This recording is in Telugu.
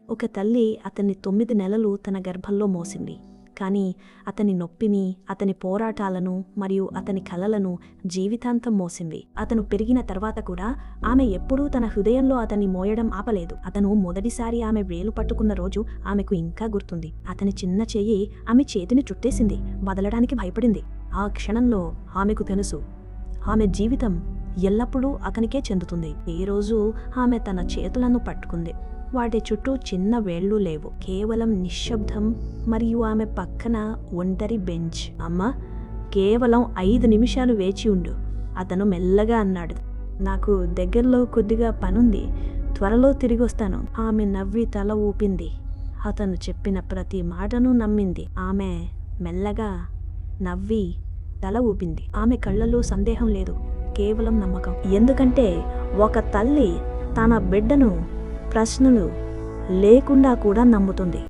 ఒక తల్లి అతన్ని 9 నెలలు తన గర్భంలో మోసింది. కానీ అతని నొప్పిని, అతని పోరాటాలను మరియు అతని కలలను జీవితాంతం మోసింది. అతను పెరిగిన తర్వాత కూడా ఆమె ఎప్పుడూ తన హృదయంలో అతన్ని మోయడం ఆపలేదు. అతను మొదటిసారి ఆమె వేలు పట్టుకున్న రోజు ఆమెకు ఇంకా గుర్తుంది. అతని చిన్న చెయ్యి ఆమె చేతిని చుట్టేసింది. వదలడానికి భయపడింది. ఆ క్షణంలో ఆమెకు తెలుసు, ఆమె జీవితం ఎల్లప్పుడూ అతనికే చెందుతుంది. ఏ రోజు ఆమె తన చేతులను పట్టుకుంది. వాటి చుట్టూ చిన్న వేళ్లు లేవు, కేవలం నిశ్శబ్దం మరియు ఆమె పక్కన ఒంటరి బెంచ్. అమ్మా, కేవలం 5 నిమిషాలు వేచి ఉండు, అతను మెల్లగా అన్నాడు. నాకు దగ్గరలో కొద్దిగా పనుంది, త్వరలో తిరిగొస్తాను. ఆమె నవ్వి తల ఊపింది. అతను చెప్పిన ప్రతి మాటను నమ్మింది. ఆమె మెల్లగా నవ్వి తల ఊపింది. ఆమె కళ్ళల్లో సందేహం లేదు, కేవలం నమ్మకం. ఎందుకంటే ఒక తల్లి తన బిడ్డను ప్రశ్నలు లేకుండా కూడా నమ్ముతుంది.